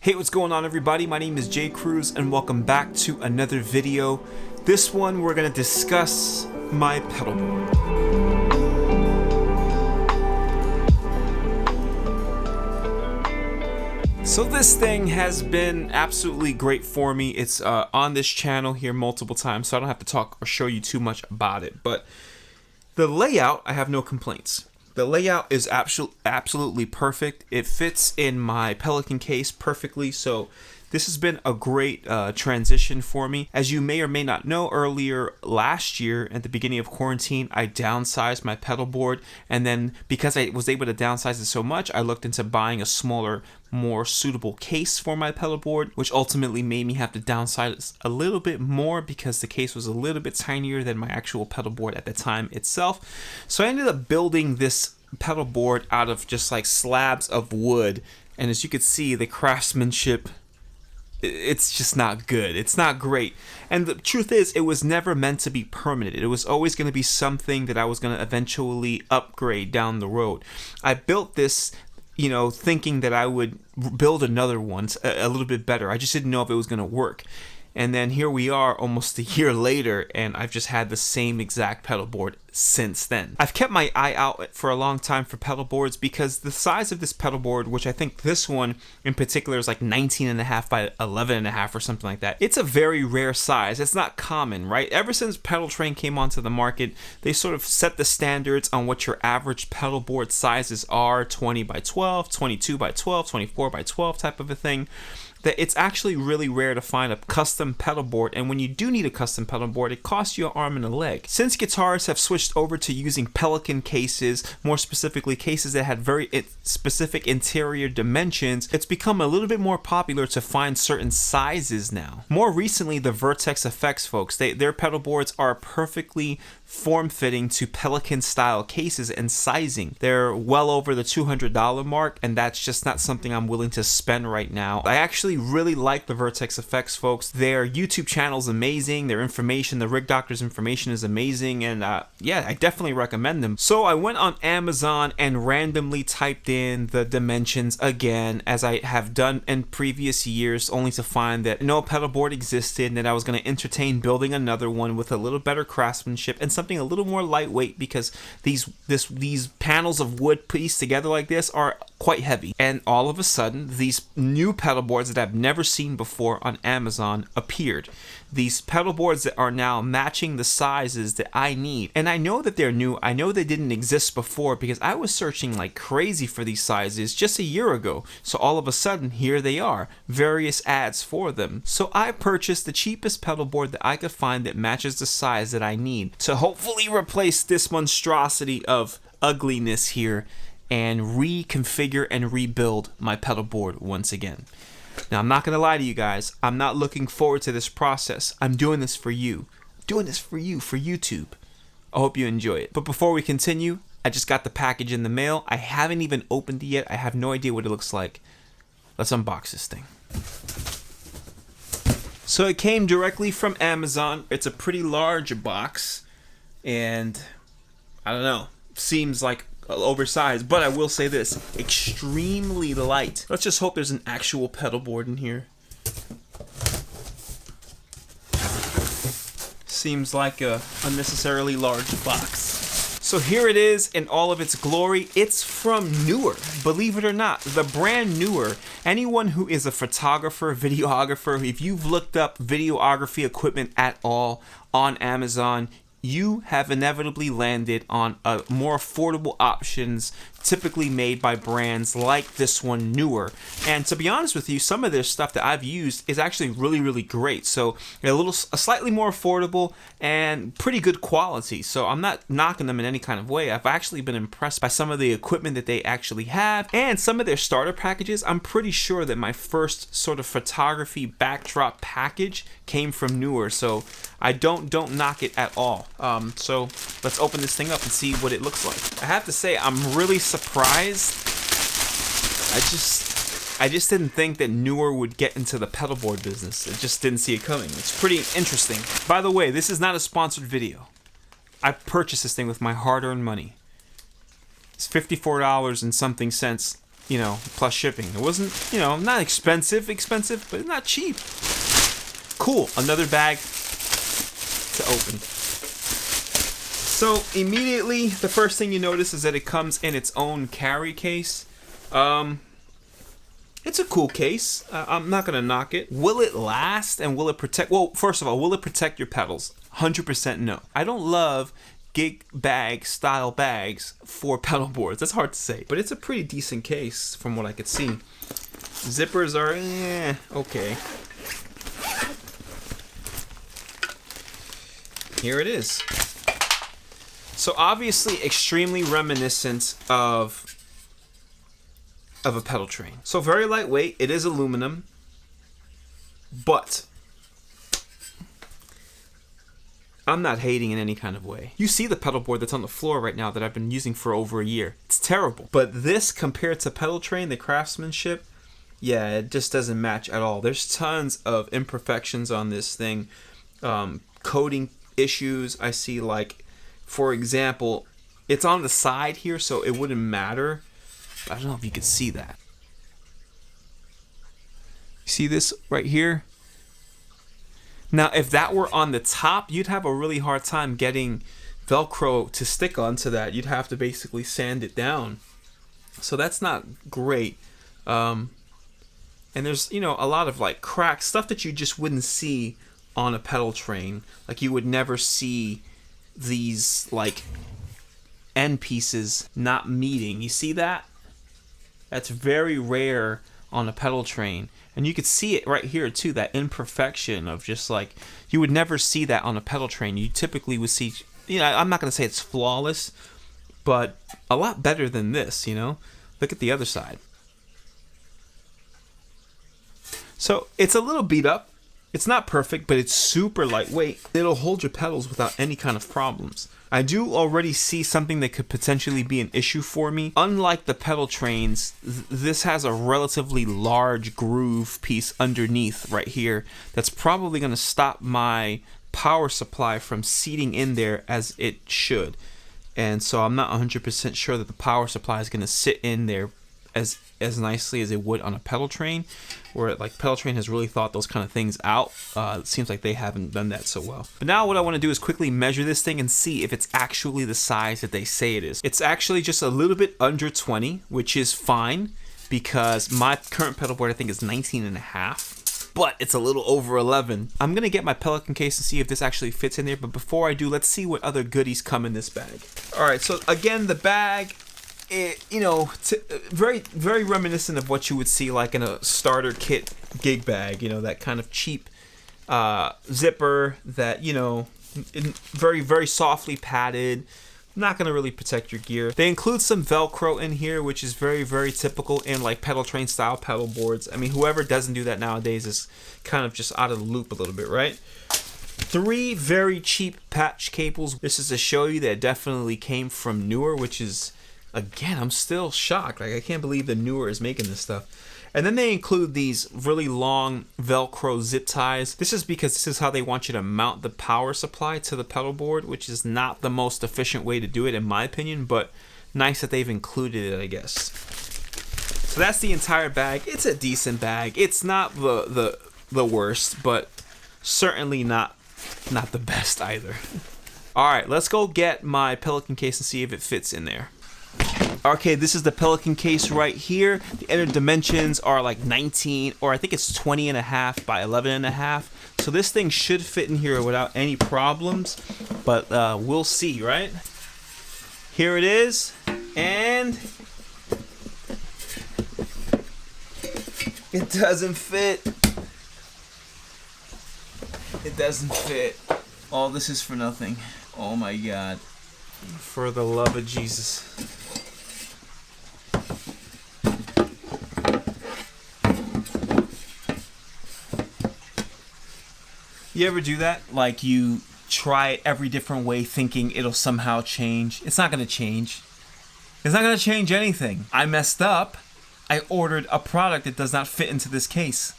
Hey, what's going on everybody? My name is Cruz and welcome back to another video. This one we're going to discuss my pedalboard. So this thing has been absolutely great for me. It's on this channel here multiple times, so I don't have to talk or show you too much about it. But the layout, I have no complaints. The layout is absolutely perfect. It fits in my Pelican case perfectly, so this has been a great transition for me. As you may or may not know, earlier last year at the beginning of quarantine, I downsized my pedalboard, and then because I was able to downsize it so much, I looked into buying a smaller, more suitable case for my pedalboard, which ultimately made me have to downsize a little bit more because the case was a little bit tinier than my actual pedalboard at the time itself. So I ended up building this pedalboard out of just like slabs of wood, and as you can see, the craftsmanship, it's just not good. It's not great. And the truth is, it was never meant to be permanent. It was always going to be something that I was going to eventually upgrade down the road. I built this, thinking that I would build another one a little bit better. I just didn't know if it was going to work. And then here we are almost a year later, and I've just had the same exact pedalboard since then. I've kept my eye out for a long time for pedalboards because the size of this pedalboard, which I think this one in particular is like 19.5 by 11.5 or something like that. It's a very rare size. It's not common, right? Ever since Pedal Train came onto the market, they sort of set the standards on what your average pedalboard sizes are, 20 by 12, 22 by 12, 24 by 12 type of a thing. That it's actually really rare to find a custom pedalboard, and when you do need a custom pedalboard, it costs you an arm and a leg. Since guitarists have switched over to using Pelican cases, more specifically cases that had very specific interior dimensions, it's become a little bit more popular to find certain sizes now. More recently, the Vertex Effects folks, their pedalboards are perfectly form-fitting to Pelican style cases and sizing. They're well over the $200 mark, and that's just not something I'm willing to spend right now. I actually really like the Vertex Effects folks. Their YouTube channel is amazing. Their information, the Rig Doctor's information is amazing, and yeah, I definitely recommend them. So I went on Amazon and randomly typed in the dimensions again, as I have done in previous years, only to find that no pedalboard existed and that I was going to entertain building another one with a little better craftsmanship and something a little more lightweight, because these panels of wood pieced together like this are quite heavy. And all of a sudden, these new pedalboards that I've never seen before on Amazon appeared. These pedalboards that are now matching the sizes that I need. And I know that they're new. I know they didn't exist before because I was searching like crazy for these sizes just a year ago. So all of a sudden, here they are. Various ads for them. So I purchased the cheapest pedalboard that I could find that matches the size that I need to hopefully replace this monstrosity of ugliness here and reconfigure and rebuild my pedalboard once again. Now, I'm not going to lie to you guys. I'm not looking forward to this process. I'm doing this for you. I'm doing this for you, for YouTube. I hope you enjoy it. But before we continue, I just got the package in the mail. I haven't even opened it yet. I have no idea what it looks like. Let's unbox this thing. So it came directly from Amazon. It's a pretty large box, and I don't know, seems like oversized, but I will say this, extremely light. Let's just hope there's an actual pedalboard in here. Seems like a unnecessarily large box. So here it is in all of its glory. It's from Neewer, believe it or not, the brand Neewer. Anyone who is a photographer, videographer, if you've looked up videography equipment at all on Amazon, you have inevitably landed on more affordable options typically made by brands like this one, Neewer. And to be honest with you, some of their stuff that I've used is actually really, really great. So a slightly more affordable and pretty good quality. So I'm not knocking them in any kind of way. I've actually been impressed by some of the equipment that they actually have and some of their starter packages. I'm pretty sure that my first sort of photography backdrop package came from Neewer. So I don't knock it at all. So let's open this thing up and see what it looks like. I have to say, I'm really surprised. I just didn't think that Neewer would get into the pedalboard business. I just didn't see it coming. It's pretty interesting. By the way, this is not a sponsored video. I purchased this thing with my hard-earned money. It's $54 and something cents you know, plus shipping. It wasn't, you know, not expensive, but not cheap. Cool, another bag to open. So immediately, the first thing you notice is that it comes in its own carry case. It's a cool case. I'm not gonna knock it. Will it last and will it protect? Well, first of all, will it protect your pedals? 100% no. I don't love gig bag style bags for pedal boards. That's hard to say, but it's a pretty decent case from what I could see. Zippers are okay. Here it is. So obviously extremely reminiscent of a pedal train. So very lightweight. It is aluminum, but I'm not hating in any kind of way. You see the pedal board that's on the floor right now that I've been using for over a year. It's terrible. But this compared to pedal train, the craftsmanship, yeah, it just doesn't match at all. There's tons of imperfections on this thing. Coating issues. I see, like, for example, it's on the side here, so it wouldn't matter. I don't know if you can see that. See this right here? Now, if that were on the top, you'd have a really hard time getting Velcro to stick onto that. You'd have to basically sand it down. So that's not great. And there's, you know, a lot of like cracks, stuff that you just wouldn't see on a pedal train. Like you would never see these like end pieces not meeting. You see that? That's very rare on a pedal train. And you could see it right here too, that imperfection of just like, you would never see that on a pedal train. You typically would see, you know, I'm not going to say it's flawless, but a lot better than this, you know? Look at the other side. So it's a little beat up. It's not perfect, but it's super lightweight. It'll hold your pedals without any kind of problems. I do already see something that could potentially be an issue for me. Unlike the pedal trains, this has a relatively large groove piece underneath right here that's probably going to stop my power supply from seating in there as it should. And so I'm not 100% sure that the power supply is going to sit in there as nicely as it would on a pedal train, where like pedal train has really thought those kind of things out. It seems like they haven't done that so well. But now what I want to do is quickly measure this thing and see if it's actually the size that they say it is. It's actually just a little bit under 20, which is fine because my current pedal board I think is 19.5, but it's a little over 11. I'm gonna get my Pelican case and see if this actually fits in there, but before I do, let's see what other goodies come in this bag. All right, so again, the bag, you know, very, very reminiscent of what you would see like in a starter kit gig bag, you know, that kind of cheap zipper that, you know, very, very softly padded, not going to really protect your gear. They include some Velcro in here, which is very, very typical in like pedal train style pedal boards. I mean, whoever doesn't do that nowadays is kind of just out of the loop a little bit, right? 3 very cheap patch cables. This is to show you that it definitely came from Neewer, which is, again, I'm still shocked. Like, I can't believe the Neewer is making this stuff. And then they include these really long Velcro zip ties. This is because this is how they want you to mount the power supply to the pedal board, which is not the most efficient way to do it in my opinion, but nice that they've included it, I guess. So that's the entire bag. It's a decent bag. It's not the worst, but certainly not the best either. All right, let's go get my Pelican case and see if it fits in there. Okay, this is the Pelican case right here. The inner dimensions are like 19, or I think it's 20.5 by 11.5. So this thing should fit in here without any problems, but we'll see, right? Here it is, and it doesn't fit. It doesn't fit. All this is for nothing. Oh my God. For the love of Jesus. You ever do that? Like you try it every different way thinking it'll somehow change. It's not going to change. It's not going to change anything. I messed up. I ordered a product that does not fit into this case.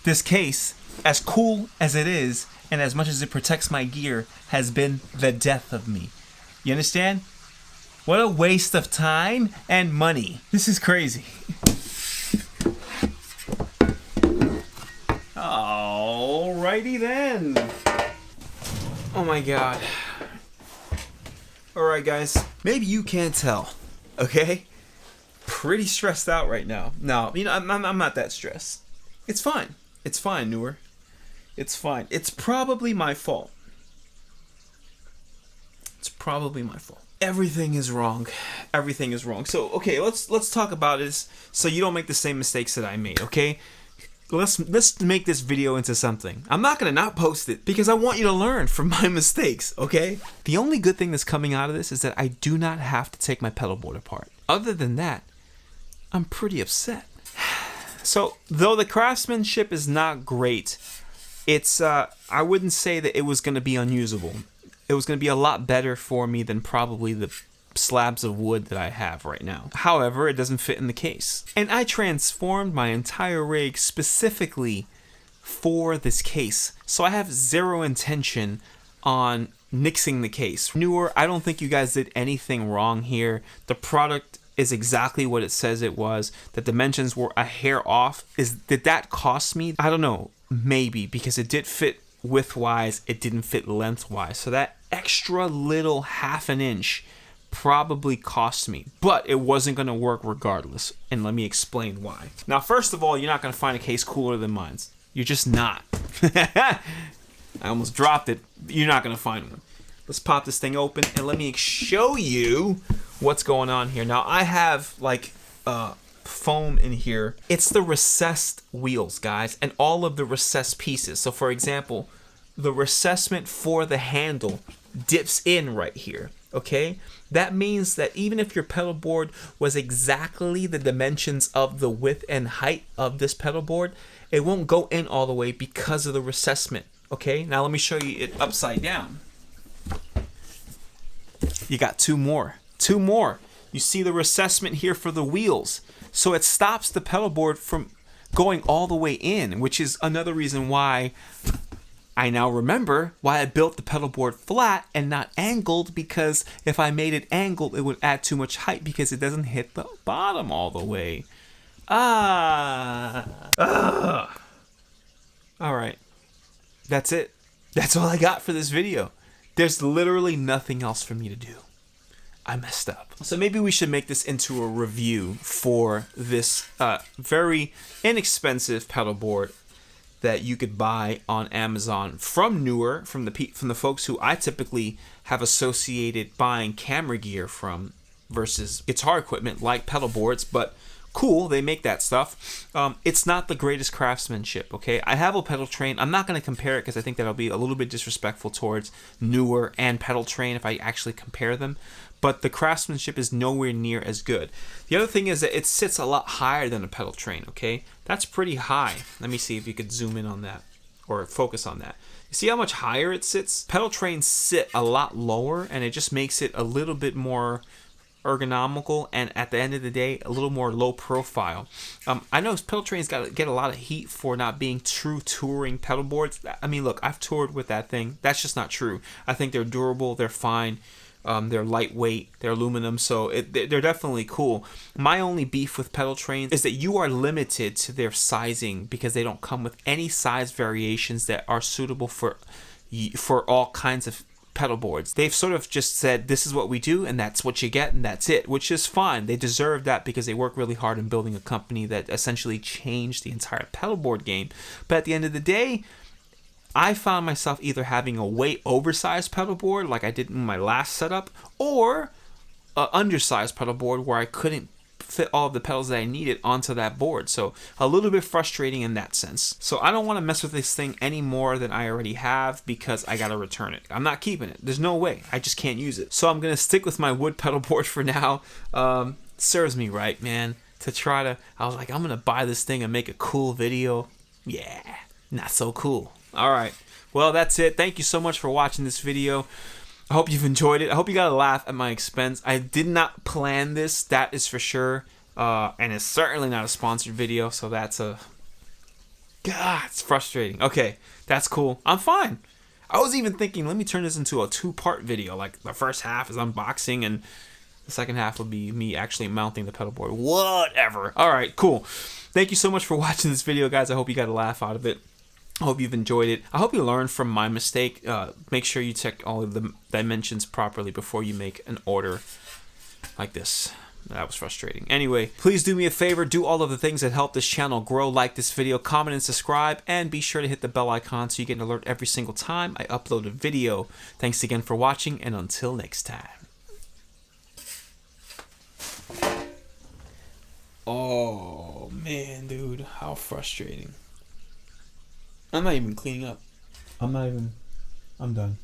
This case, as cool as it is, and as much as it protects my gear, has been the death of me. You understand? What a waste of time and money. This is crazy. Alrighty then. Oh my god. Alright guys, maybe you can't tell, okay? Pretty stressed out right now. No, you know, I'm not that stressed. It's fine. It's fine, neewer. It's fine. It's probably my fault. It's probably my fault. Everything is wrong. Everything is wrong. So, okay, let's talk about this so you don't make the same mistakes that I made, okay? Let's make this video into something. I'm not gonna not post it because I want you to learn from my mistakes, okay? The only good thing that's coming out of this is that I do not have to take my pedal board apart. Other than that, I'm pretty upset. So, though the craftsmanship is not great, it's I wouldn't say that it was gonna be unusable. It was gonna be a lot better for me than probably the slabs of wood that I have right now. However, it doesn't fit in the case. And I transformed my entire rig specifically for this case. So I have zero intention on nixing the case. Neewer, I don't think you guys did anything wrong here. The product is exactly what it says it was. The dimensions were a hair off. Did that cost me? I don't know. Maybe, because it did fit widthwise, it didn't fit lengthwise. So that extra little half an inch probably cost me, but it wasn't going to work regardless, and let me explain why. Now, first of all, you're not going to find a case cooler than mine. You're just not. I almost dropped it. You're not going to find one. Let's pop this thing open and let me show you what's going on here. Now, I have like foam in here. It's the recessed wheels, guys, and all of the recessed pieces. So for example, the recessment for the handle dips in right here. Okay, that means that even if your pedal board was exactly the dimensions of the width and height of this pedal board, it won't go in all the way because of the recessment. Okay, now let me show you it upside down. You got two more. You see the recessment here for the wheels, so it stops the pedal board from going all the way in, which is another reason why I now remember why I built the pedal board flat and not angled, because if I made it angled, it would add too much height because it doesn't hit the bottom all the way. All right, that's it. That's all I got for this video. There's literally nothing else for me to do. I messed up. So maybe we should make this into a review for this very inexpensive pedal board that you could buy on Amazon from neewer, from the folks who I typically have associated buying camera gear from versus guitar equipment like pedal boards, but cool, they make that stuff. It's not the greatest craftsmanship, okay? I have a pedal train. I'm not going to compare it because I think that'll be a little bit disrespectful towards neewer and pedal train if I actually compare them, but the craftsmanship is nowhere near as good. The other thing is that it sits a lot higher than a pedal train, okay? That's pretty high. Let me see if you could zoom in on that or focus on that. You see how much higher it sits? Pedal trains sit a lot lower, and it just makes it a little bit more ergonomical, and at the end of the day, a little more low profile. I know pedal trains get a lot of heat for not being true touring pedal boards. I mean, look, I've toured with that thing. That's just not true. I think they're durable, they're fine. They're lightweight, they're aluminum, so they're definitely cool. My only beef with pedal trains is that you are limited to their sizing because they don't come with any size variations that are suitable for all kinds of pedal boards. They've sort of just said, this is what we do, and that's what you get, and that's it, which is fine. They deserve that because they work really hard in building a company that essentially changed the entire pedal board game. But at the end of the day, I found myself either having a way oversized pedal board like I did in my last setup, or an undersized pedal board where I couldn't fit all of the pedals that I needed onto that board. So a little bit frustrating in that sense. So I don't want to mess with this thing any more than I already have because I got to return it. I'm not keeping it. There's no way. I just can't use it. So I'm going to stick with my wood pedal board for now. Serves me right, man. I was like, I'm going to buy this thing and make a cool video. Yeah, not so cool. All right, well, that's it. Thank you so much for watching this video. I hope you've enjoyed it. I hope you got a laugh at my expense. I did not plan this, that is for sure. And it's certainly not a sponsored video, so that's it's frustrating. Okay, that's cool. I'm fine. I was even thinking, let me turn this into a 2-part video. Like, the first half is unboxing, and the second half will be me actually mounting the pedal board. Whatever. All right, cool. Thank you so much for watching this video, guys. I hope you got a laugh out of it. I hope you've enjoyed it. I hope you learned from my mistake. Make sure you check all of the dimensions properly before you make an order like this. That was frustrating. Anyway, please do me a favor. Do all of the things that help this channel grow. Like this video, comment, and subscribe. And be sure to hit the bell icon so you get an alert every single time I upload a video. Thanks again for watching, and until next time. Oh, man, dude. How frustrating. I'm not even cleaning up. I'm done.